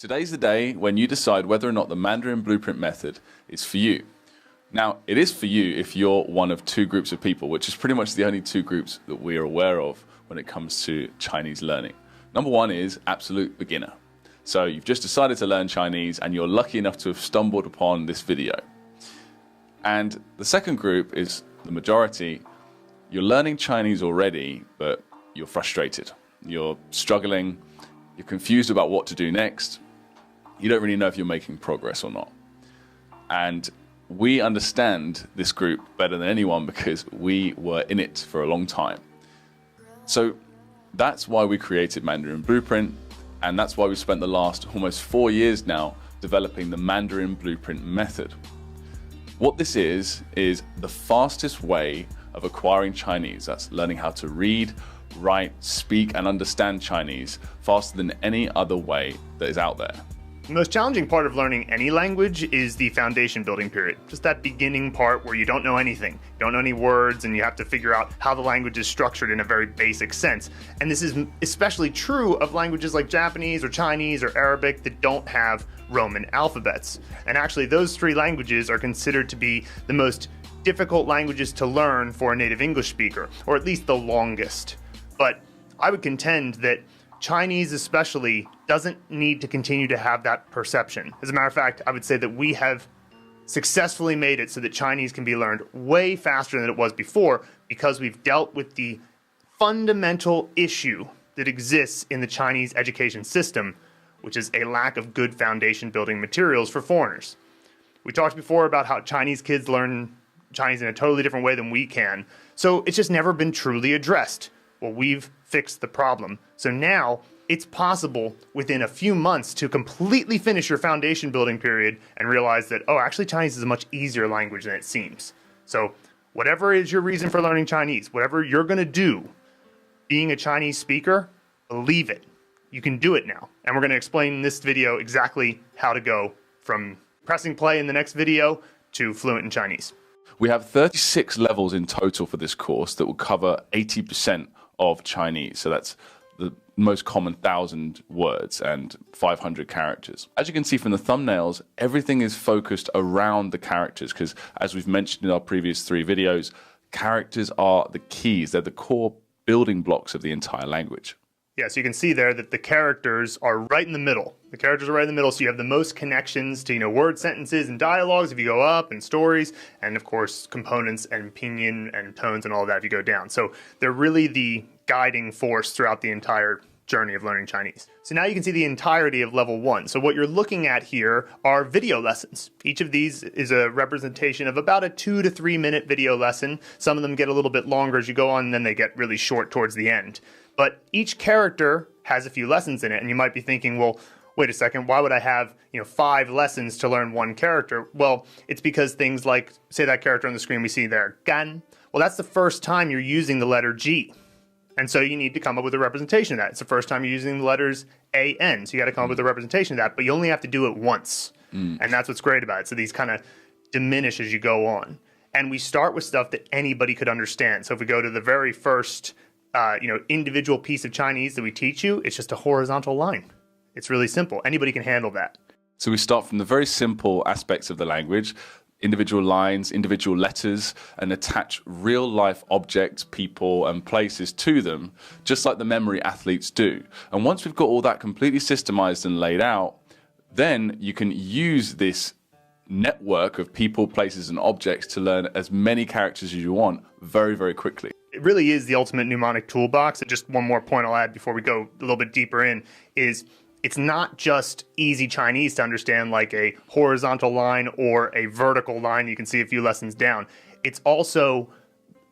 Today's the day when you decide whether or not the Mandarin Blueprint method is for you. Now, it is for you if you're one of two groups of people, which is pretty much the only two groups that we are aware of when it comes to Chinese learning. Number one is absolute beginner. So you've just decided to learn Chinese and you're lucky enough to have stumbled upon this video. And the second group is the majority. You're learning Chinese already, but you're frustrated. You're struggling. You're confused about what to do next. You don't really know if you're making progress or not. And we understand this group better than anyone because we were in it for a long time. So that's why we created Mandarin Blueprint, and that's why we spent the last almost 4 years now developing the Mandarin Blueprint method. What this is the fastest way of acquiring Chinese. That's learning how to read, write, speak, and understand Chinese faster than any other way that is out there. The most challenging part of learning any language is the foundation building period. Just that beginning part where you don't know anything. You don't know any words and you have to figure out how the language is structured in a very basic sense. And this is especially true of languages like Japanese or Chinese or Arabic that don't have Roman alphabets. And actually those three languages are considered to be the most difficult languages to learn for a native English speaker, or at least the longest. But I would contend that Chinese especially doesn't need to continue to have that perception. As a matter of fact, I would say that we have successfully made it so that Chinese can be learned way faster than it was before because we've dealt with the fundamental issue that exists in the Chinese education system, which is a lack of good foundation building materials for foreigners. We talked before about how Chinese kids learn Chinese in a totally different way than we can, so it's just never been truly addressed. Well, we've fixed the problem. So now it's possible within a few months to completely finish your foundation building period and realize that, oh, actually Chinese is a much easier language than it seems. So whatever is your reason for learning Chinese, whatever you're going to do, being a Chinese speaker, believe it. You can do it now. And we're going to explain in this video exactly how to go from pressing play in the next video to fluent in Chinese. We have 36 levels in total for this course that will cover 80% of Chinese. So that's the most common 1,000 words and 500 characters. As you can see from the thumbnails, everything is focused around the characters because, as we've mentioned in our previous 3 videos, characters are the keys. They're the core building blocks of the entire language. Yeah, so you can see there that the characters are right in the middle. The characters are right in the middle, so you have the most connections to, word sentences and dialogues if you go up, and stories, and of course components and pinyin and tones and all of that if you go down. So they're really the guiding force throughout the entire journey of learning Chinese. So now you can see the entirety of level 1. So what you're looking at here are video lessons. Each of these is a representation of about a 2 to 3 minute video lesson. Some of them get a little bit longer as you go on, and then they get really short towards the end. But each character has a few lessons in it, and you might be thinking, well, wait a second, why would I have 5 lessons to learn one character? Well, it's because things like, say that character on the screen we see there, gan. Well, that's the first time you're using the letter G. And so you need to come up with a representation of that. It's the first time you're using the letters A-N, so you got to come up with a representation of that, but you only have to do it once. And that's what's great about it. So these kind of diminish as you go on. And we start with stuff that anybody could understand. So if we go to the very first individual piece of Chinese that we teach you, it's just a horizontal line. It's really simple. Anybody can handle that. So we start from the very simple aspects of the language, individual lines, individual letters, and attach real life objects, people, and places to them, just like the memory athletes do. And once we've got all that completely systemized and laid out, then you can use this network of people, places, and objects to learn as many characters as you want very, very quickly. It really is the ultimate mnemonic toolbox. And just one more point I'll add before we go a little bit deeper in is it's not just easy Chinese to understand like a horizontal line or a vertical line you can see a few lessons down. It's also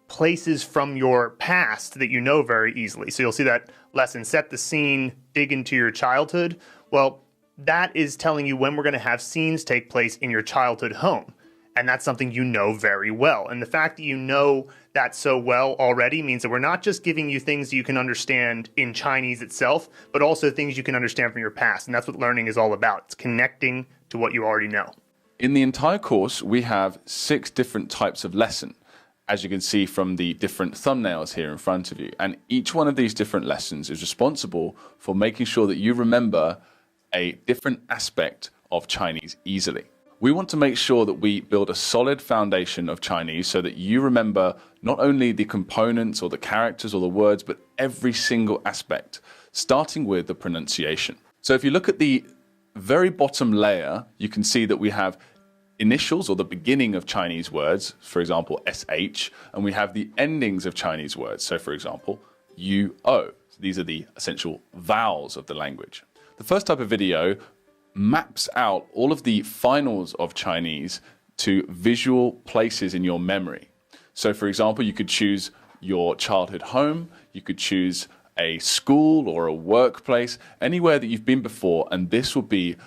places from your past that you know very easily. So you'll see that lesson, set the scene, dig into your childhood. Well, that is telling you when we're going to have scenes take place in your childhood home. And that's something you know very well. And the fact that you know that so well already means that we're not just giving you things you can understand in Chinese itself, but also things you can understand from your past. And that's what learning is all about. It's connecting to what you already know. In the entire course, we have 6 different types of lesson, as you can see from the different thumbnails here in front of you. And each one of these different lessons is responsible for making sure that you remember a different aspect of Chinese easily. We want to make sure that we build a solid foundation of Chinese so that you remember not only the components or the characters or the words, but every single aspect, starting with the pronunciation. So if you look at the very bottom layer, you can see that we have initials or the beginning of Chinese words, for example, SH, and we have the endings of Chinese words. So for example, UO. These are the essential vowels of the language. The first type of video maps out all of the finals of Chinese to visual places in your memory. So for example, you could choose your childhood home, you could choose a school or a workplace, anywhere that you've been before, and this will be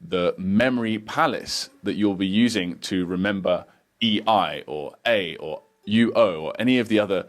the memory palace that you'll be using to remember EI or A or UO or any of the other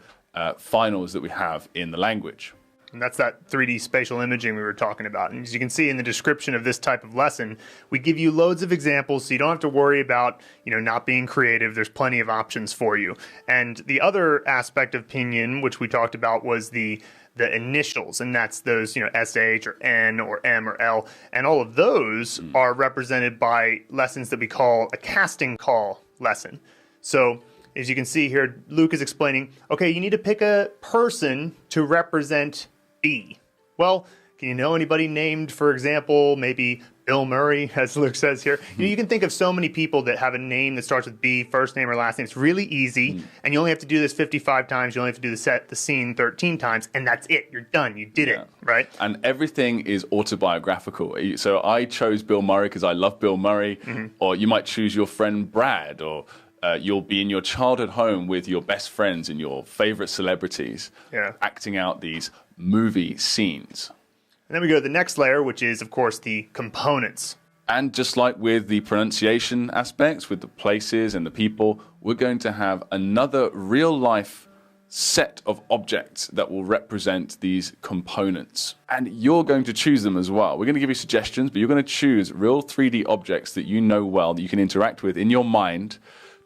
finals that we have in the language. And that's that 3D spatial imaging we were talking about. And as you can see in the description of this type of lesson, we give you loads of examples so you don't have to worry about, not being creative. There's plenty of options for you. And the other aspect of pinyin, which we talked about, was the initials, and that's those, SH or N or M or L. And all of those are represented by lessons that we call a casting call lesson. So as you can see here, Luke is explaining, okay, you need to pick a person to represent B. Well, can you know anybody named, for example, maybe Bill Murray, as Luke says here? You can think of so many people that have a name that starts with B, first name or last name. It's really easy, and you only have to do this 55 times. You only have to do the scene 13 times, and that's it. You're done. You did it, right? And everything is autobiographical. So I chose Bill Murray because I love Bill Murray, or you might choose your friend Brad, or you'll be in your childhood home with your best friends and your favorite celebrities, acting out these movie scenes. And then we go to the next layer, which is, of course, the components. And just like with the pronunciation aspects, with the places and the people, we're going to have another real-life set of objects that will represent these components. And you're going to choose them as well. We're going to give you suggestions, but you're going to choose real 3D objects that you know well, that you can interact with in your mind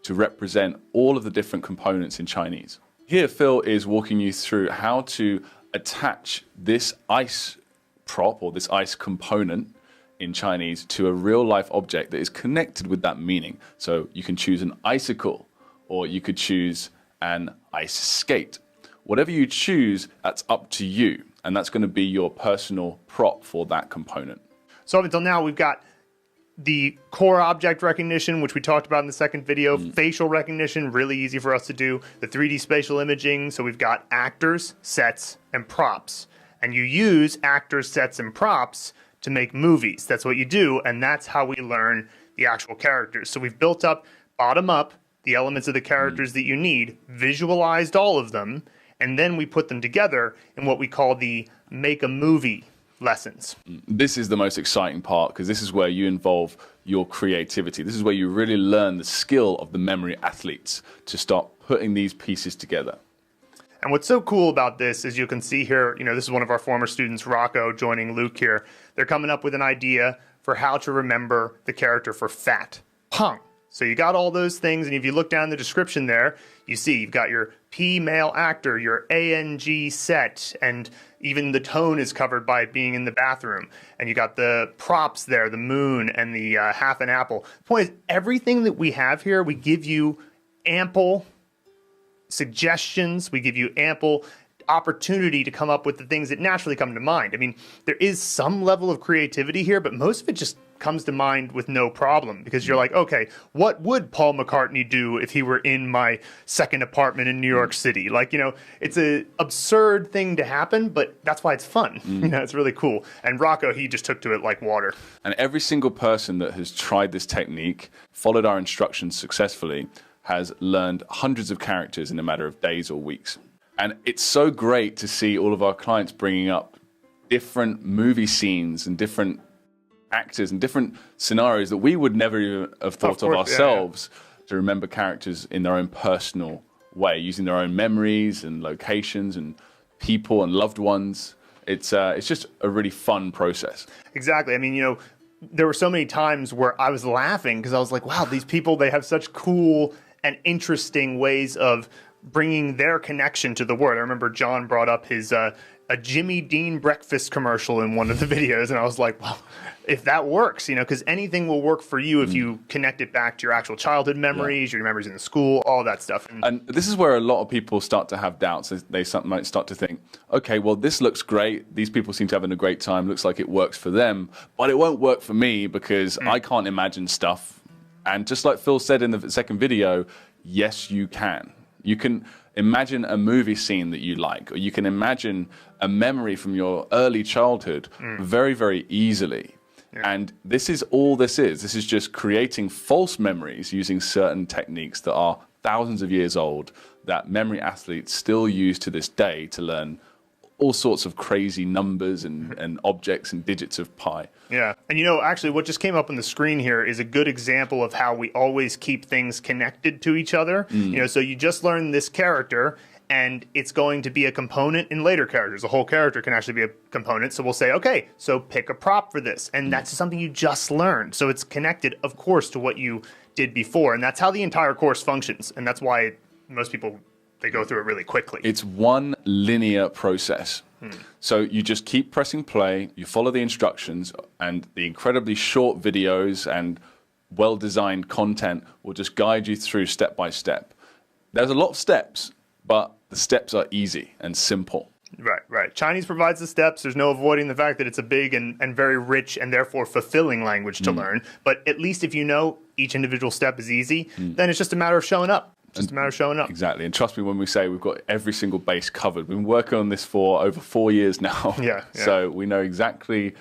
to represent all of the different components in Chinese. Here, Phil is walking you through how to attach this ice prop or this ice component in Chinese to a real-life object that is connected with that meaning. So you can choose an icicle, or you could choose an ice skate. Whatever you choose, that's up to you, and that's going to be your personal prop for that component. So up until now, we've got the core object recognition, which we talked about in the second video, facial recognition, really easy for us to do, the 3D spatial imaging, so we've got actors, sets, and props. And you use actors, sets, and props to make movies. That's what you do, and that's how we learn the actual characters. So we've built up, bottom up, the elements of the characters that you need, visualized all of them, and then we put them together in what we call the make a movie lessons. This is the most exciting part because this is where you involve your creativity. This is where you really learn the skill of the memory athletes to start putting these pieces together. And what's so cool about this is you can see here, this is one of our former students, Rocco, joining Luke here. They're coming up with an idea for how to remember the character for fat. Pong. So you got all those things, and if you look down the description there, you see you've got your P male actor, your ANG set, and even the tone is covered by it being in the bathroom. And you got the props there, the moon and the half an apple. The point is, everything that we have here, we give you ample suggestions, we give you ample opportunity to come up with the things that naturally come to mind. I mean, there is some level of creativity here, but most of it just comes to mind with no problem because you're like, okay, what would Paul McCartney do if he were in my second apartment in New York City? Like, it's an absurd thing to happen, but that's why it's fun. It's really cool. And Rocco, he just took to it like water. And every single person that has tried this technique, followed our instructions successfully, has learned hundreds of characters in a matter of days or weeks. And it's so great to see all of our clients bringing up different movie scenes and different actors and different scenarios that we would never even have thought of ourselves to remember characters in their own personal way, using their own memories and locations and people and loved ones. It's just a really fun process. Exactly. I mean, there were so many times where I was laughing because I was like, wow, these people, they have such cool and interesting ways of bringing their connection to the word. I remember John brought up his a Jimmy Dean breakfast commercial in one of the videos, and I was like, well, if that works, because anything will work for you if you connect it back to your actual childhood memories, your memories in the school, all that stuff. And this is where a lot of people start to have doubts. They might start to think, okay, well, this looks great. These people seem to be having a great time. Looks like it works for them, but it won't work for me because I can't imagine stuff. And just like Phil said in the second video, yes, you can. You can imagine a movie scene that you like, or you can imagine a memory from your early childhood very, very easily. Yeah. And this is all this is. This is just creating false memories using certain techniques that are thousands of years old that memory athletes still use to this day to learn all sorts of crazy numbers and objects and digits of pi. Yeah. And actually what just came up on the screen here is a good example of how we always keep things connected to each other. So you just learned this character and it's going to be a component in later characters. The whole character can actually be a component. So we'll say, okay, so pick a prop for this. And that's something you just learned. So it's connected, of course, to what you did before. And that's how the entire course functions. And that's why most people, they go through it really quickly. It's one linear process. So you just keep pressing play, you follow the instructions, and the incredibly short videos and well-designed content will just guide you through step by step. There's a lot of steps, but the steps are easy and simple. Right. Chinese provides the steps. There's no avoiding the fact that it's a big and very rich and therefore fulfilling language to learn. But at least if you know each individual step is easy, then it's just a matter of showing up. Just a matter of showing up. Exactly. And trust me when we say we've got every single base covered. We've been working on this for over 4 years now. Yeah. So we know exactly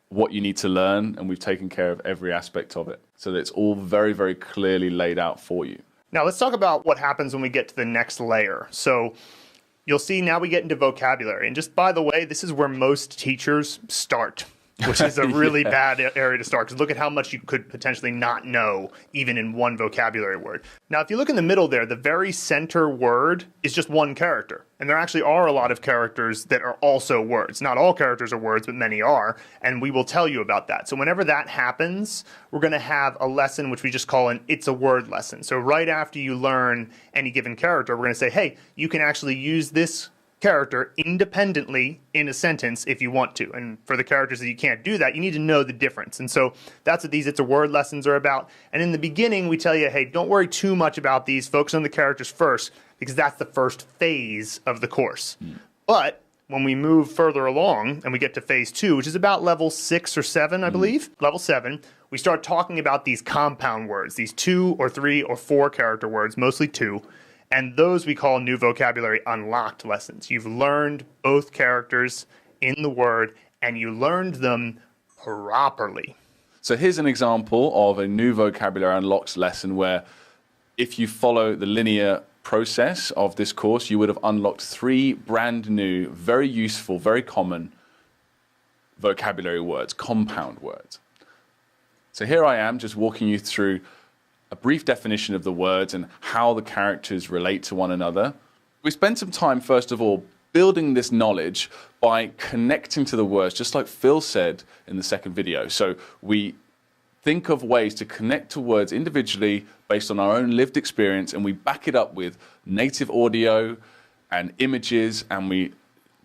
what you need to learn, and we've taken care of every aspect of it. So that it's all very, very clearly laid out for you. Now let's talk about what happens when we get to the next layer. So you'll see now we get into vocabulary. And just by the way, this is where most teachers start, which is a really bad area to start, because look at how much you could potentially not know even in one vocabulary word. Now, if you look in the middle there, the very center word is just one character. And there actually are a lot of characters that are also words. Not all characters are words, but many are. And we will tell you about that. So whenever that happens, we're going to have a lesson which we just call an It's a Word lesson. So right after you learn any given character, we're going to say, hey, you can actually use this character independently in a sentence if you want to. And for the characters that you can't do that, you need to know the difference. And so that's what these It's a Word lessons are about. And in the beginning, we tell you, hey, don't worry too much about these. Focus on the characters first, because that's the first phase of the course. But when we move further along and we get to phase 2, which is about level 6 or 7, I believe, level 7, we start talking about these compound words, these 2 or 3 or 4 character words, mostly 2. And those we call new vocabulary unlocked lessons. You've learned both characters in the word, and you learned them properly. So here's an example of a new vocabulary unlocked lesson where if you follow the linear process of this course, you would have unlocked 3 brand new, very useful, very common vocabulary words, compound words. So here I am just walking you through a brief definition of the words and how the characters relate to one another. We spend some time, first of all, building this knowledge by connecting to the words, just like Phil said in the second video. So we think of ways to connect to words individually based on our own lived experience, and we back it up with native audio and images, and we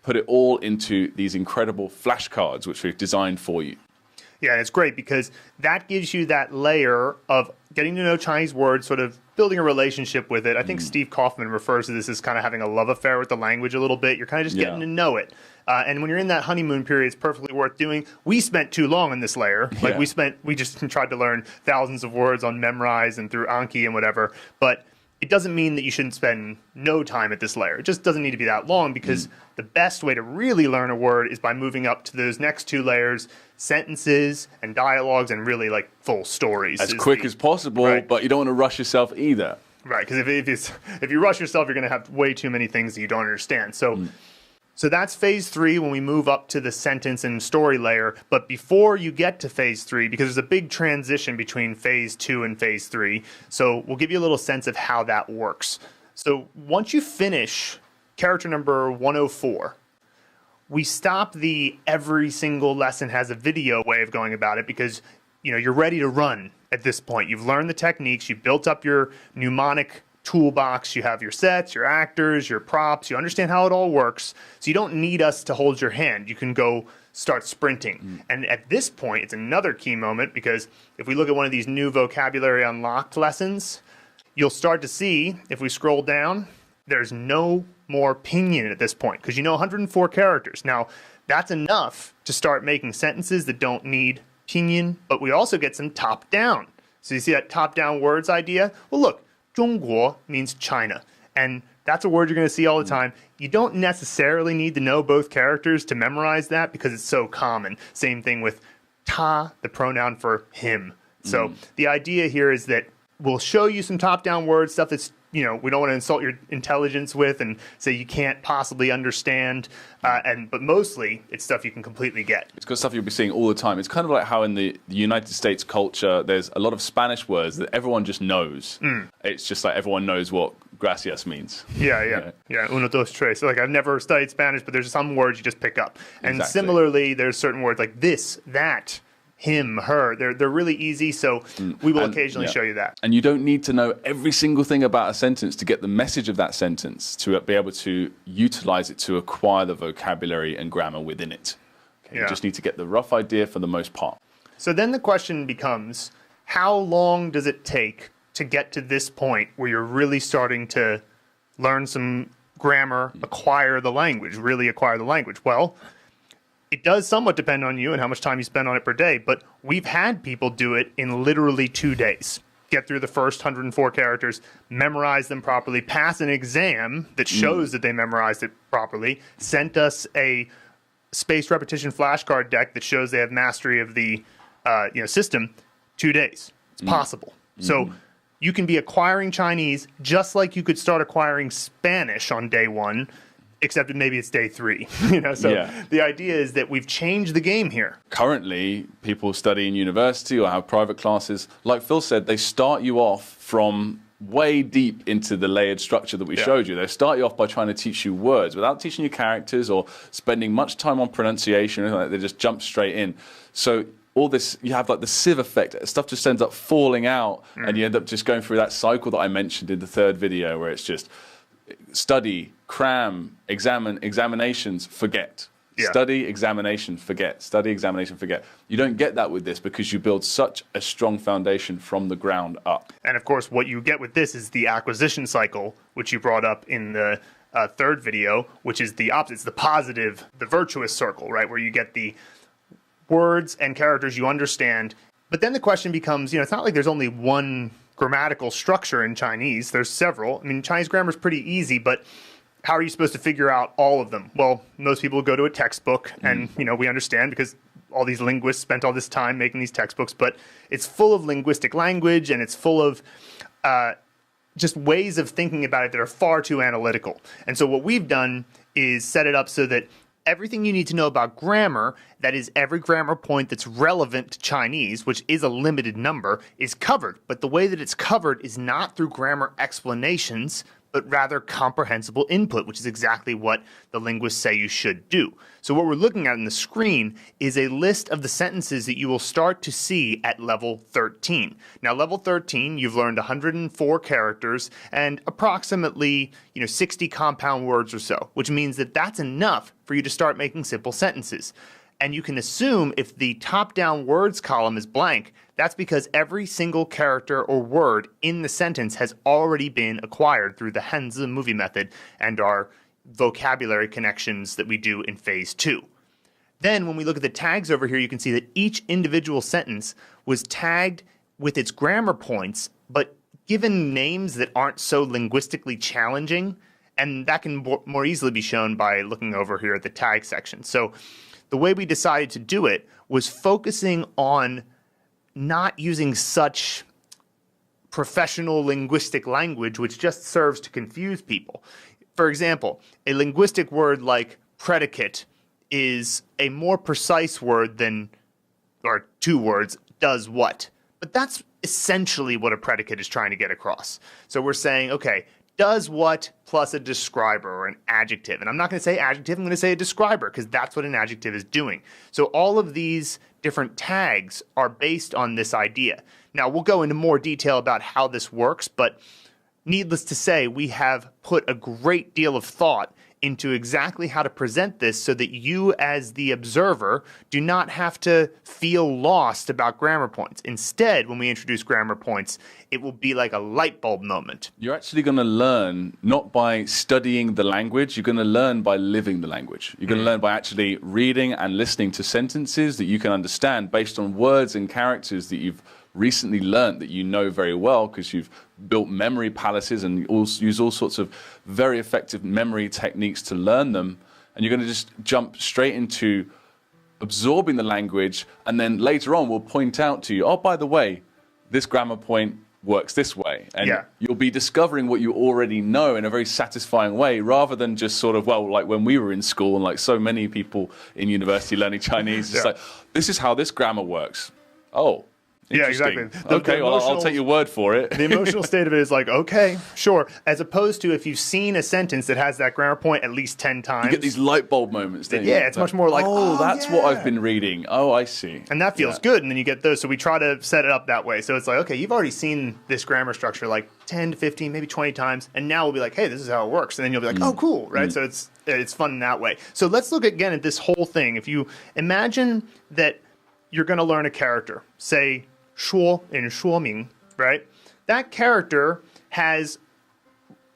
put it all into these incredible flashcards, which we've designed for you. Yeah, and it's great because that gives you that layer of getting to know Chinese words, sort of building a relationship with it. I think Steve Kaufman refers to this as kind of having a love affair with the language a little bit. You're kind of just getting to know it. And when you're in that honeymoon period, it's perfectly worth doing. We spent too long in this layer. Like we just tried to learn thousands of words on Memrise and through Anki and whatever. But it doesn't mean that you shouldn't spend no time at this layer. It just doesn't need to be that long, because the best way to really learn a word is by moving up to those next 2 layers, sentences and dialogues, and really like full stories. As quick as possible, but you don't want to rush yourself either. Right, because if you rush yourself, you're going to have way too many things that you don't understand. So that's phase 3 when we move up to the sentence and story layer. But before you get to phase 3, because there's a big transition between phase 2 and phase 3, so we'll give you a little sense of how that works. So once you finish character number 104, we stop the every single lesson has a video way of going about it, because you're ready to run at this point. You've learned the techniques, you've built up your mnemonic toolbox. You have your sets, your actors, your props. You understand how it all works. So you don't need us to hold your hand. You can go start sprinting. And at this point, it's another key moment, because if we look at one of these new vocabulary unlocked lessons, you'll start to see, if we scroll down, there's no more pinyin at this point, because you know 104 characters. Now, that's enough to start making sentences that don't need pinyin, but we also get some top-down. So you see that top-down words idea? Well, look, 中国 means China, and that's a word you're going to see all the time. You don't necessarily need to know both characters to memorize that, because it's so common. Same thing with ta, the pronoun for him. So the idea here is that we'll show you some top-down words, stuff that's, we don't want to insult your intelligence with and say you can't possibly understand. But mostly, it's stuff you can completely get. It's got stuff you'll be seeing all the time. It's kind of like how in the United States culture, there's a lot of Spanish words that everyone just knows. It's just like everyone knows what gracias means. Yeah. Uno, dos, tres. So, like, I've never studied Spanish, but there's some words you just pick up. And Exactly. Similarly, there's certain words like this, that, him, her. They're really easy, so we will occasionally show you that. And you don't need to know every single thing about a sentence to get the message of that sentence, to be able to utilize it to acquire the vocabulary and grammar within it. Okay? You just need to get the rough idea for the most part. So then the question becomes, how long does it take to get to this point where you're really starting to learn some grammar, acquire the language, really acquire the language? Well, it does somewhat depend on you and how much time you spend on it per day, but we've had people do it in literally 2 days. Get through the first 104 characters, memorize them properly, pass an exam that shows that they memorized it properly, sent us a spaced repetition flashcard deck that shows they have mastery of the system. 2 days. It's possible. So you can be acquiring Chinese just like you could start acquiring Spanish on day 1, except maybe it's day 3. The idea is that we've changed the game here. Currently, people study in university or have private classes. Like Phil said, they start you off from way deep into the layered structure that we showed you. They start you off by trying to teach you words without teaching you characters or spending much time on pronunciation. They just jump straight in. So all this, you have like the sieve effect. Stuff just ends up falling out, and you end up just going through that cycle that I mentioned in the third video, where it's just study, cram, examinations, forget. Study, examination, forget. Study, examination, forget. You don't get that with this because you build such a strong foundation from the ground up. And of course, what you get with this is the acquisition cycle, which you brought up in the third video, which is the opposite. It's the positive, the virtuous circle, right? Where you get the words and characters you understand. But then the question becomes, it's not like there's only one grammatical structure in Chinese. There's several. I mean, Chinese grammar is pretty easy, but how are you supposed to figure out all of them? Well, most people go to a textbook, and we understand because all these linguists spent all this time making these textbooks, but it's full of linguistic language, and it's full of just ways of thinking about it that are far too analytical. And so what we've done is set it up so that everything you need to know about grammar, that is every grammar point that's relevant to Chinese, which is a limited number, is covered. But the way that it's covered is not through grammar explanations, but rather comprehensible input, which is exactly what the linguists say you should do. So what we're looking at on the screen is a list of the sentences that you will start to see at level 13. Now, level 13, you've learned 104 characters and approximately 60 compound words or so, which means that that's enough for you to start making simple sentences. And you can assume if the top-down words column is blank, that's because every single character or word in the sentence has already been acquired through the Hanzi movie method and our vocabulary connections that we do in phase 2. Then when we look at the tags over here, you can see that each individual sentence was tagged with its grammar points, but given names that aren't so linguistically challenging, and that can more easily be shown by looking over here at the tag section. So the way we decided to do it was focusing on not using such professional linguistic language, which just serves to confuse people. For example, a linguistic word like predicate is a more precise word than, or 2 words, does what. But that's essentially what a predicate is trying to get across. So we're saying, okay, does what plus a describer or an adjective. And I'm not going to say adjective, I'm going to say a describer because that's what an adjective is doing. So all of these different tags are based on this idea. Now, we'll go into more detail about how this works, but needless to say, we have put a great deal of thought into exactly how to present this so that you as the observer do not have to feel lost about grammar points. Instead, when we introduce grammar points, it will be like a light bulb moment. You're actually going to learn not by studying the language, you're going to learn by living the language. You're going to learn by actually reading and listening to sentences that you can understand based on words and characters that you've recently learned, that you know very well because you've built memory palaces and use all sorts of very effective memory techniques to learn them. And you're going to just jump straight into absorbing the language, and then later on we'll point out to you, oh, by the way, this grammar point works this way. And you'll be discovering what you already know in a very satisfying way, rather than just sort of, well, like when we were in school and like so many people in university learning Chinese, it's like, this is how this grammar works. Oh, yeah, exactly. Okay, well, I'll take your word for it. The emotional state of it is like, okay, sure. As opposed to if you've seen a sentence that has that grammar point at least 10 times. You get these light bulb moments, don't you? Yeah, it's much more like, oh, that's what I've been reading. Oh, I see. And that feels good, and then you get those. So we try to set it up that way. So it's like, okay, you've already seen this grammar structure like 10 to 15, maybe 20 times, and now we'll be like, hey, this is how it works. And then you'll be like, oh, cool, right? So it's fun in that way. So let's look again at this whole thing. If you imagine that you're going to learn a character, say, 说 in 说明, right? That character has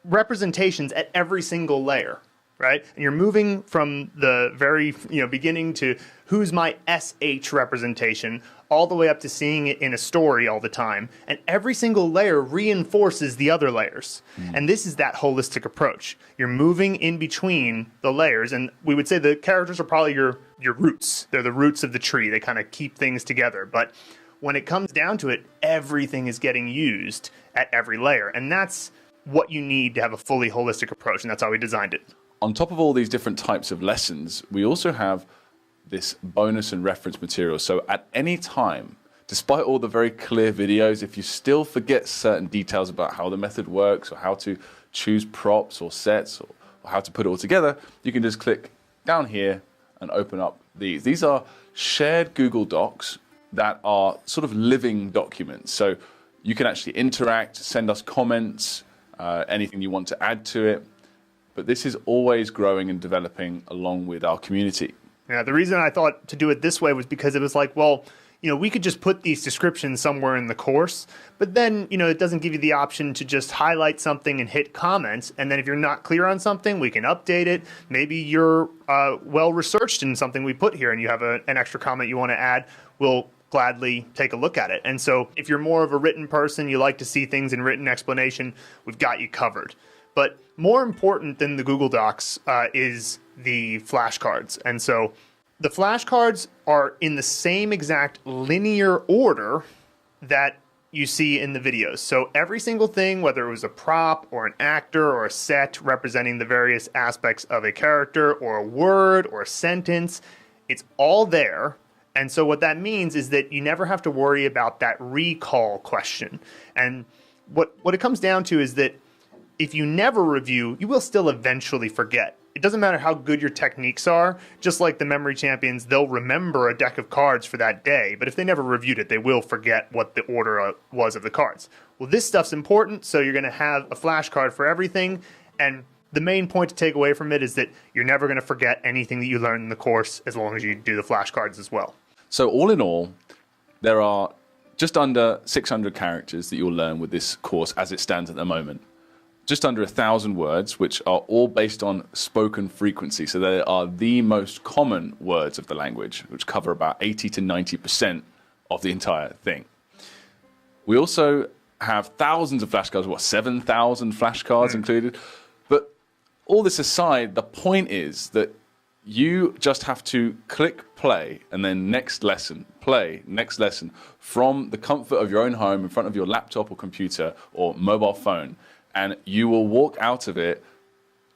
representations at every single layer, right? And you're moving from the very beginning to who's my SH representation all the way up to seeing it in a story all the time. And every single layer reinforces the other layers. And this is that holistic approach. You're moving in between the layers, and we would say the characters are probably your roots. They're the roots of the tree. They kind of keep things together. But when it comes down to it, everything is getting used at every layer. And that's what you need to have a fully holistic approach. And that's how we designed it. On top of all these different types of lessons, we also have this bonus and reference material. So at any time, despite all the very clear videos, if you still forget certain details about how the method works or how to choose props or sets or how to put it all together, you can just click down here and open up these. These are shared Google Docs that are sort of living documents. So you can actually interact, send us comments, anything you want to add to it. But this is always growing and developing along with our community. Yeah, the reason I thought to do it this way was because it was like, well, we could just put these descriptions somewhere in the course, but then, it doesn't give you the option to just highlight something and hit comments. And then if you're not clear on something, we can update it. Maybe you're well-researched in something we put here and you have an extra comment you want to add. We'll gladly take a look at it. And so if you're more of a written person, you like to see things in written explanation, we've got you covered. But more important than the Google Docs is the flashcards. And so the flashcards are in the same exact linear order that you see in the videos. So every single thing, whether it was a prop or an actor or a set representing the various aspects of a character or a word or a sentence, it's all there. And so what that means is that you never have to worry about that recall question. And what it comes down to is that if you never review, you will still eventually forget. It doesn't matter how good your techniques are. Just like the memory champions, they'll remember a deck of cards for that day. But if they never reviewed it, they will forget what the order was of the cards. Well, this stuff's important, so you're going to have a flashcard for everything. And the main point to take away from it is that you're never going to forget anything that you learn in the course as long as you do the flashcards as well. So all in all, there are just under 600 characters that you'll learn with this course as it stands at the moment. Just under 1,000 words, which are all based on spoken frequency. So they are the most common words of the language, which cover about 80 to 90% of the entire thing. We also have thousands of flashcards, 7,000 flashcards included. But all this aside, the point is that you just have to click play and then next lesson, play, next lesson from the comfort of your own home in front of your laptop or computer or mobile phone. And you will walk out of it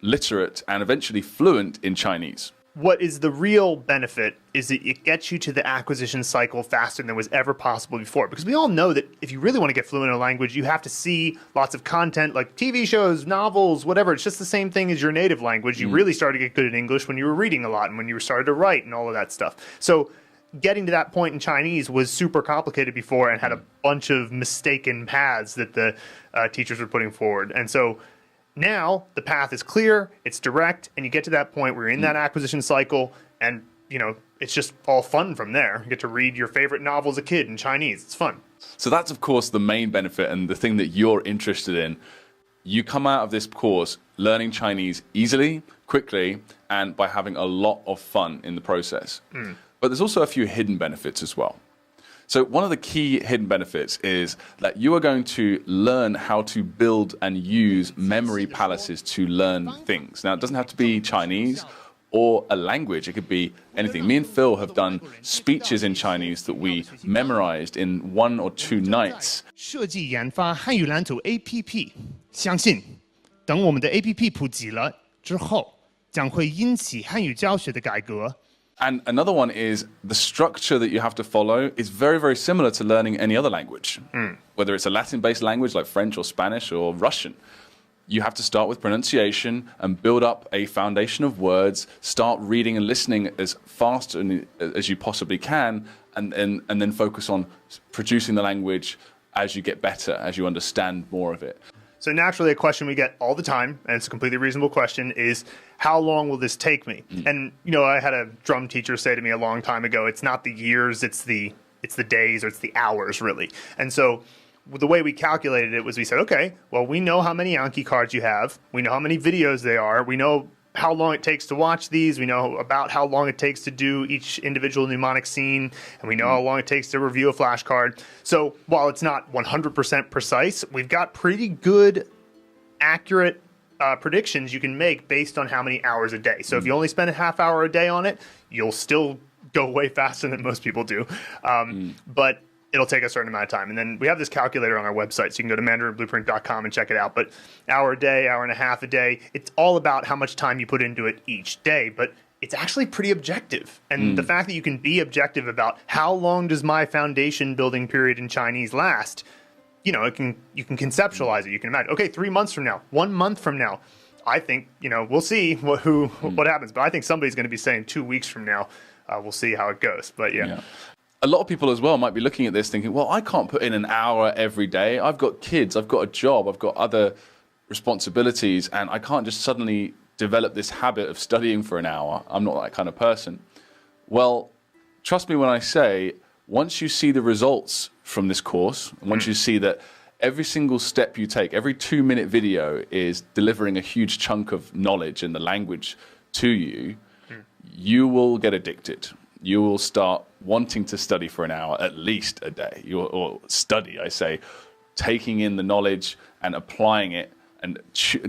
literate and eventually fluent in Chinese. What is the real benefit is that it gets you to the acquisition cycle faster than was ever possible before. Because we all know that if you really want to get fluent in a language, you have to see lots of content like TV shows, novels, whatever. It's just the same thing as your native language. You really started to get good at English when you were reading a lot and when you started to write and all of that stuff. So getting to that point in Chinese was super complicated before and had a bunch of mistaken paths that the teachers were putting forward. And so now the path is clear, it's direct, and you get to that point where you're in that acquisition cycle, and it's just all fun from there. You get to read your favorite novel as a kid in Chinese. It's fun. So that's, of course, the main benefit and the thing that you're interested in. You come out of this course learning Chinese easily, quickly, and by having a lot of fun in the process. But there's also a few hidden benefits as well. So one of the key hidden benefits is that you are going to learn how to build and use memory palaces to learn things. Now, it doesn't have to be Chinese or a language. It could be anything. Me and Phil have done speeches in Chinese that we memorized in 1 or 2 nights. 设计研发汉语蓝图 APP， 相信等我们的 APP 普及了之后，将会引起汉语教学的改革。 And another one is the structure that you have to follow is very, very similar to learning any other language. Whether it's a Latin-based language like French or Spanish or Russian. You have to start with pronunciation and build up a foundation of words, start reading and listening as fast as you possibly can, and then focus on producing the language as you get better, as you understand more of it. So naturally, a question we get all the time, and it's a completely reasonable question, is how long will this take me? And, I had a drum teacher say to me a long time ago, it's not the years, it's the days, or it's the hours, really. And so the way we calculated it was we said, okay, well, we know how many Anki cards you have. We know how many videos they are. We know how long it takes to watch these. We know about how long it takes to do each individual mnemonic scene. And we know how long it takes to review a flashcard. So while it's not 100% precise, we've got pretty good, accurate predictions you can make based on how many hours a day. So if you only spend a half hour a day on it, you'll still go way faster than most people do. But it'll take a certain amount of time. And then we have this calculator on our website, so you can go to mandarinblueprint.com and check it out. But hour a day, hour and a half a day, it's all about how much time you put into it each day. But it's actually pretty objective. And the fact that you can be objective about how long does my foundation building period in Chinese last, you can conceptualize it. You can imagine, okay, 3 months from now, 1 month from now, I think, we'll see what happens. But I think somebody's going to be saying 2 weeks from now, we'll see how it goes. But yeah. A lot of people as well might be looking at this thinking, well, I can't put in an hour every day. I've got kids, I've got a job, I've got other responsibilities, and I can't just suddenly develop this habit of studying for an hour. I'm not that kind of person. Well, trust me when I say, once you see the results from this course, and once you see that every single step you take, every 2-minute video is delivering a huge chunk of knowledge and the language to you, you will get addicted. You will start wanting to study for an hour at least a day, or study, I say, taking in the knowledge and applying it and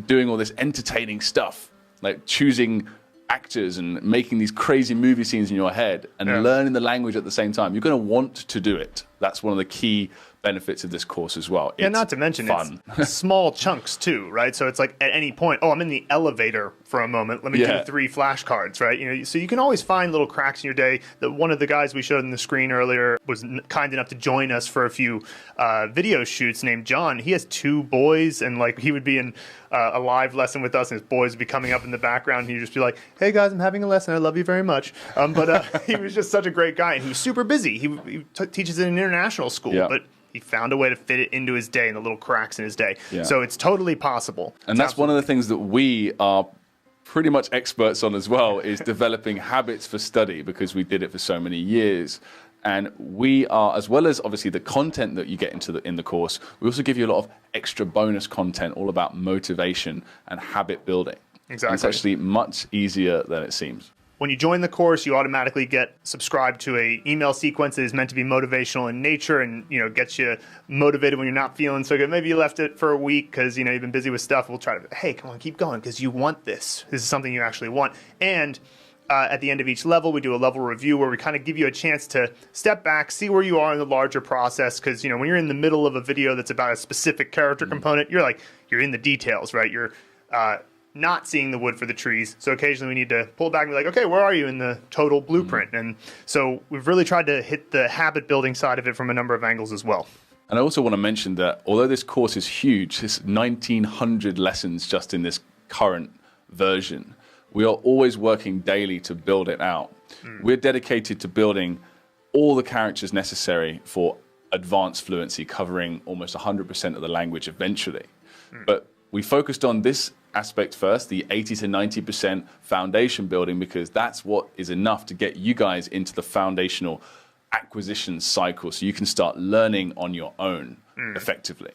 doing all this entertaining stuff, like choosing actors and making these crazy movie scenes in your head and learning the language at the same time. You're going to want to do it. That's one of the key benefits of this course as well. Yeah, not to mention fun. It's small chunks too, right? So it's like at any point, I'm in the elevator for a moment. Let me do 3 flashcards, right? So you can always find little cracks in your day. That one of the guys we showed on the screen earlier was kind enough to join us for a few video shoots. Named John. He has 2 boys, and he would be in a live lesson with us, and his boys would be coming up in the background. And he'd just be like, "Hey guys, I'm having a lesson. I love you very much." But he was just such a great guy, and he was super busy. He teaches in an international school, but he found a way to fit it into his day and the little cracks in his day. So it's totally possible. And that's one of the things that we are pretty much experts on as well, is developing habits for study, because we did it for so many years. And we are, as well as obviously the content that you get in the course, we also give you a lot of extra bonus content all about motivation and habit building. Exactly. And it's actually much easier than it seems. When you join the course, you automatically get subscribed to a email sequence that is meant to be motivational in nature and, gets you motivated when you're not feeling so good. Maybe you left it for a week because, you've been busy with stuff. We'll try to, hey, come on, keep going because you want this. This is something you actually want. And at the end of each level, we do a level review where we kind of give you a chance to step back, see where you are in the larger process. Because, when you're in the middle of a video that's about a specific character component, you're in the details, right? You're not seeing the wood for the trees. So occasionally we need to pull back and be like, okay, where are you in the total blueprint? And so we've really tried to hit the habit building side of it from a number of angles as well. And I also want to mention that although this course is huge, it's 1,900 lessons just in this current version, we are always working daily to build it out. We're dedicated to building all the characters necessary for advanced fluency, covering almost 100% of the language eventually. But we focused on this aspect first, the 80 to 90% foundation building, because that's what is enough to get you guys into the foundational acquisition cycle so you can start learning on your own effectively.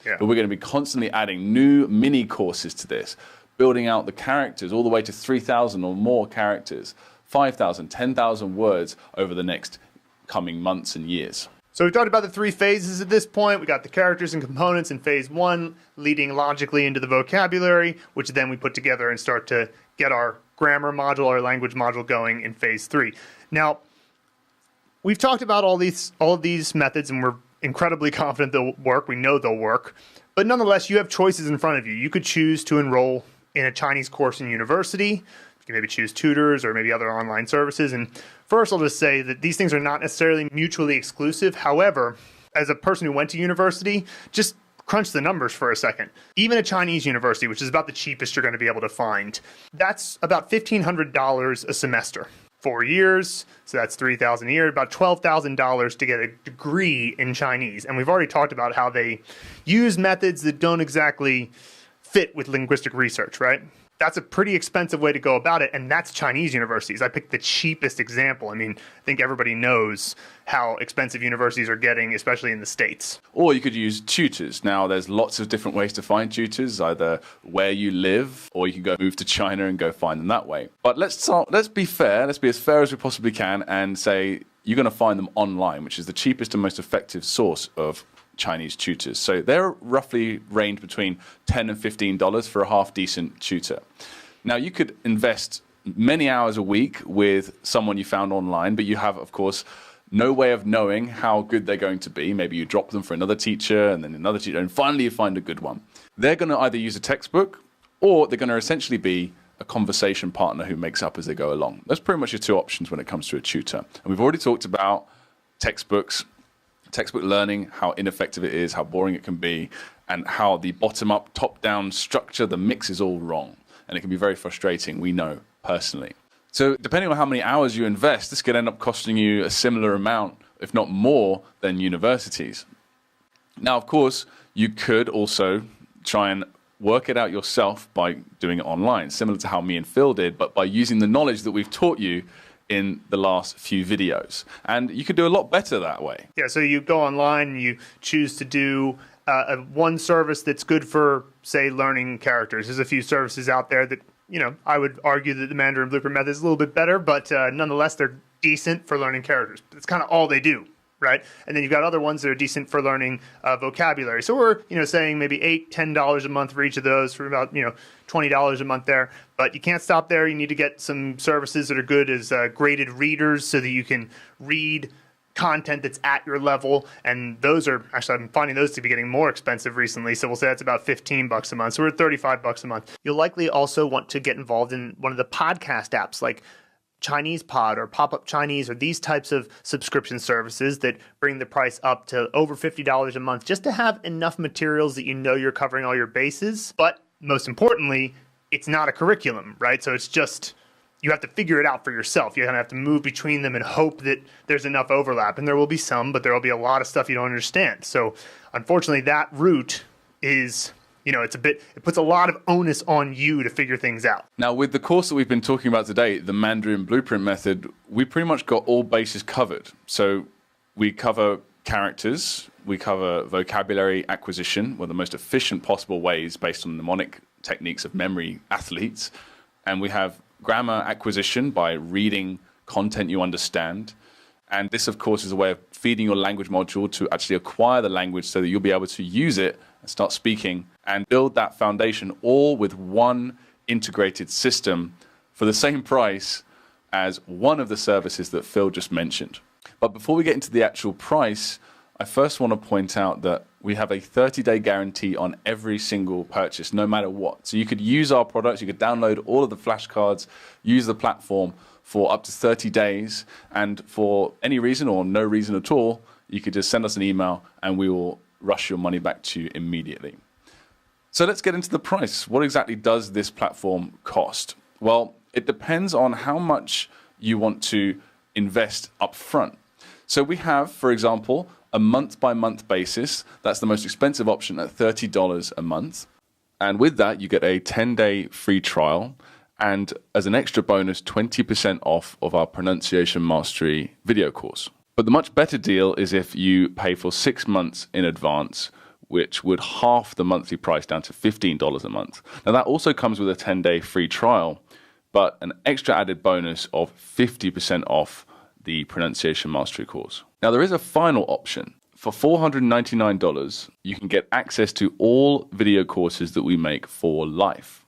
Yeah. But we're going to be constantly adding new mini courses to this, building out the characters all the way to 3,000 or more characters, 5,000, 10,000 words over the next coming months and years. So we talked about the three phases at this point. We got the characters and components in phase one, leading logically into the vocabulary, which then we put together and start to get our grammar module, our language module going in phase three. Now, we've talked about all of these methods, and we're incredibly confident they'll work. We know they'll work. But nonetheless, you have choices in front of you. You could choose to enroll in a Chinese course in university. You can maybe choose tutors or maybe other online services. And first, I'll just say that these things are not necessarily mutually exclusive. However, as a person who went to university, just crunch the numbers for a second. Even a Chinese university, which is about the cheapest you're going to be able to find, that's about $1,500 a semester. 4 years, so that's $3,000 a year, about $12,000 to get a degree in Chinese. And we've already talked about how they use methods that don't exactly fit with linguistic research, right? That's a pretty expensive way to go about it, and that's Chinese universities. I picked the cheapest example. I mean, I think everybody knows how expensive universities are getting, especially in the States. Or you could use tutors. Now, there's lots of different ways to find tutors, either where you live, or you can go move to China and go find them that way. But let's be fair, let's be as fair as we possibly can and say you're going to find them online, which is the cheapest and most effective source of Chinese tutors. So they're roughly range between $10 and $15 for a half-decent tutor. Now, you could invest many hours a week with someone you found online, but you have, of course, no way of knowing how good they're going to be. Maybe you drop them for another teacher and then another teacher, and finally you find a good one. They're going to either use a textbook or they're going to essentially be a conversation partner who makes up as they go along. That's pretty much your two options when it comes to a tutor. And we've already talked about textbook learning, how ineffective it is, how boring it can be, and how the bottom-up, top-down structure, the mix is all wrong. And it can be very frustrating, we know, personally. So depending on how many hours you invest, this could end up costing you a similar amount, if not more, than universities. Now, of course, you could also try and work it out yourself by doing it online, similar to how me and Phil did, but by using the knowledge that we've taught you in the last few videos. And you could do a lot better that way. Yeah, so you go online and you choose to do one service that's good for, say, learning characters. There's a few services out there that, you know, I would argue that the Mandarin Blueprint method is a little bit better, but nonetheless, they're decent for learning characters. That's kind of all they do, right? And then you've got other ones that are decent for learning vocabulary. So we're, you know, saying maybe $8, $10 a month for each of those, for about, you know, $20 a month there. But you can't stop there. You need to get some services that are good as graded readers so that you can read content that's at your level. And those are, actually, I'm finding those to be getting more expensive recently. So we'll say that's about $15 a month. So we're at $35 a month. You'll likely also want to get involved in one of the podcast apps like Chinese Pod or Pop-Up Chinese, or these types of subscription services that bring the price up to over $50 a month, just to have enough materials that you know you're covering all your bases. But most importantly, it's not a curriculum, right? So it's just, you have to figure it out for yourself. You kind of have to move between them and hope that there's enough overlap. And there will be some, but there will be a lot of stuff you don't understand. So unfortunately, that route is, you know, it puts a lot of onus on you to figure things out. Now, with the course that we've been talking about today, the Mandarin Blueprint method, we pretty much got all bases covered. So we cover characters, we cover vocabulary acquisition, one of the most efficient possible ways based on mnemonic techniques of memory athletes. And we have grammar acquisition by reading content you understand. And this, of course, is a way of feeding your language module to actually acquire the language so that you'll be able to use it and start speaking and build that foundation all with one integrated system for the same price as one of the services that Phil just mentioned. But before we get into the actual price, I first want to point out that we have a 30-day guarantee on every single purchase, no matter what. So you could use our products, you could download all of the flashcards, use the platform for up to 30 days, and for any reason or no reason at all, you could just send us an email and we will rush your money back to you immediately. So let's get into the price. What exactly does this platform cost? Well, it depends on how much you want to invest up front. So we have, for example, a month-by-month basis. That's the most expensive option at $30 a month. And with that, you get a 10-day free trial. And as an extra bonus, 20% off of our pronunciation mastery video course. But the much better deal is if you pay for 6 months in advance, which would half the monthly price down to $15 a month. Now, that also comes with a 10-day free trial, but an extra added bonus of 50% off the pronunciation mastery course. Now, there is a final option. For $499, you can get access to all video courses that we make for life,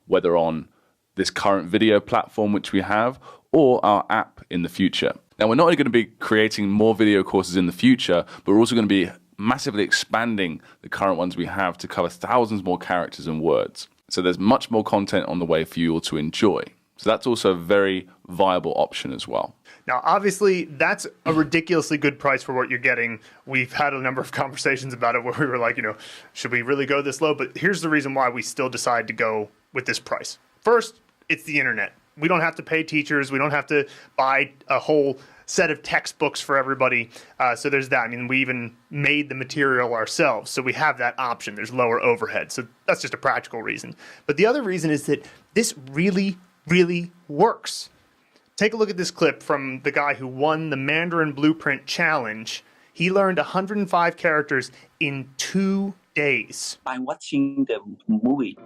whether on this current video platform which we have or our app in the future. Now, we're not only going to be creating more video courses in the future, but we're also going to be massively expanding the current ones we have to cover thousands more characters and words. So there's much more content on the way for you all to enjoy. So that's also a very viable option as well. Now, obviously, that's a ridiculously good price for what you're getting. We've had a number of conversations about it where we were like, should we really go this low? But here's the reason why we still decide to go with this price. First, it's the internet. We don't have to pay teachers. We don't have to buy a whole set of textbooks for everybody. So there's that. I mean, we even made the material ourselves. So we have that option. There's lower overhead. So that's just a practical reason. But the other reason is that this really, really works. Take a look at this clip from the guy who won the Mandarin Blueprint Challenge. He learned 105 characters in 2 days. By watching the movie,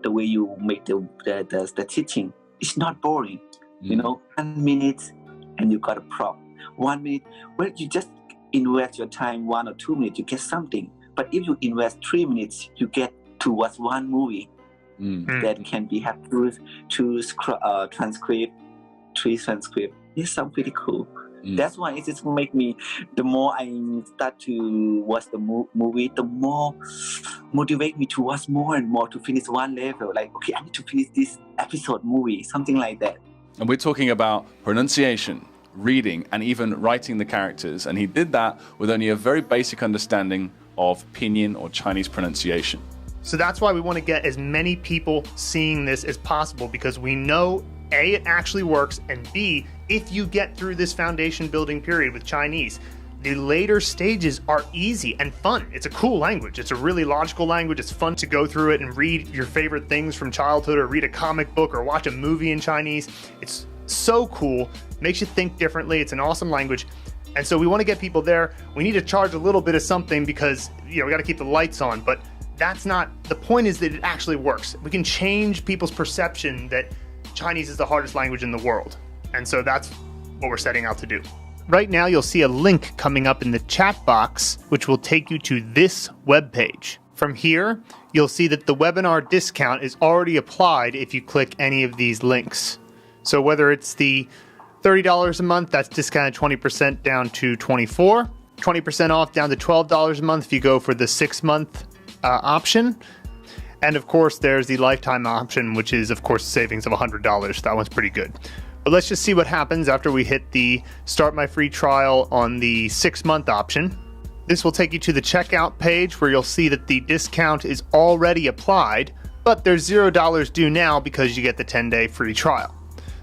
the way you make the teaching, it's not boring. 1 minute and you got a prop. 1 minute, well, you just invest your time 1 or 2 minutes, you get something. But if you invest 3 minutes, you get to watch one movie that can be have two transcript, 3 transcript. It's something pretty cool. That's why it just make me, the more I start to watch the movie, the more motivate me to watch more and more to finish one level. Like, okay, I need to finish this episode movie, something like that. And we're talking about pronunciation, reading, and even writing the characters. And he did that with only a very basic understanding of Pinyin or Chinese pronunciation. So that's why we want to get as many people seeing this as possible, because we know A, it actually works, and B, if you get through this foundation building period with Chinese, the later stages are easy and fun. It's a cool language. It's a really logical language. It's fun to go through it and read your favorite things from childhood, or read a comic book, or watch a movie in Chinese. It's so cool. Makes you think differently. It's an awesome language. And so we want to get people there. We need to charge a little bit of something because, we got to keep the lights on, but that's not, the point is that it actually works. We can change people's perception that Chinese is the hardest language in the world. And so that's what we're setting out to do. Right now, you'll see a link coming up in the chat box, which will take you to this webpage. From here, you'll see that the webinar discount is already applied if you click any of these links. So whether it's the $30 a month, that's discounted 20% down to $24, 20% off down to $12 a month if you go for the 6-month option. And of course, there's the lifetime option, which is, of course, savings of $100. That one's pretty good. But let's just see what happens after we hit the Start My Free Trial on the 6-month option. This will take you to the checkout page where you'll see that the discount is already applied, but there's $0 due now because you get the 10-day free trial.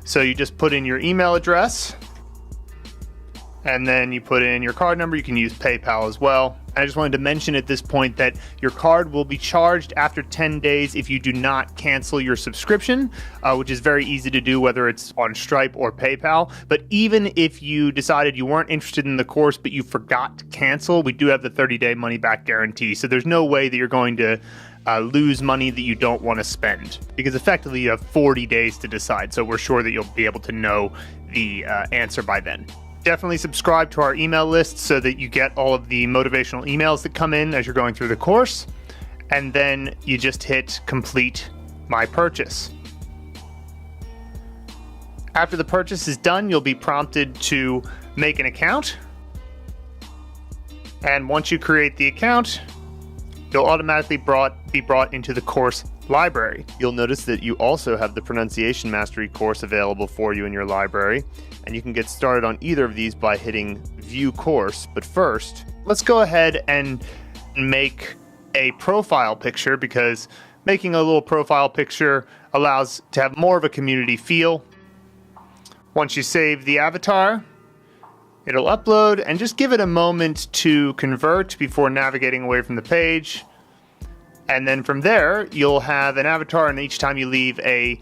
So you just put in your email address, and then you put in your card number. You can use PayPal as well. I just wanted to mention at this point that your card will be charged after 10 days if you do not cancel your subscription, which is very easy to do, whether it's on Stripe or PayPal. But even if you decided you weren't interested in the course, but you forgot to cancel, we do have the 30-day money-back guarantee. So there's no way that you're going to lose money that you don't want to spend, because effectively you have 40 days to decide. So we're sure that you'll be able to know the answer by then. Definitely subscribe to our email list so that you get all of the motivational emails that come in as you're going through the course. And then you just hit complete my purchase. After the purchase is done, you'll be prompted to make an account. And once you create the account, you'll automatically be brought into the course library. You'll notice that you also have the Pronunciation Mastery course available for you in your library, and you can get started on either of these by hitting View Course. But first, let's go ahead and make a profile picture, because making a little profile picture allows to have more of a community feel. Once you save the avatar, It'll upload, and just give it a moment to convert before navigating away from the page. And then from there, you'll have an avatar, and each time you leave a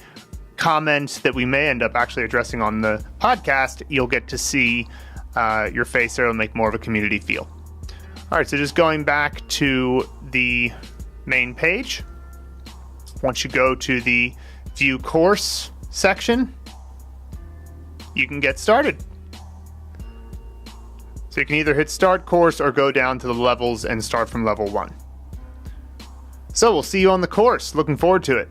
comment that we may end up actually addressing on the podcast, you'll get to see your face there. It'll make more of a community feel. All right, so just going back to the main page. Once you go to the View Course section, you can get started. So you can either hit Start Course or go down to the levels and start from level 1. So we'll see you on the course. Looking forward to it.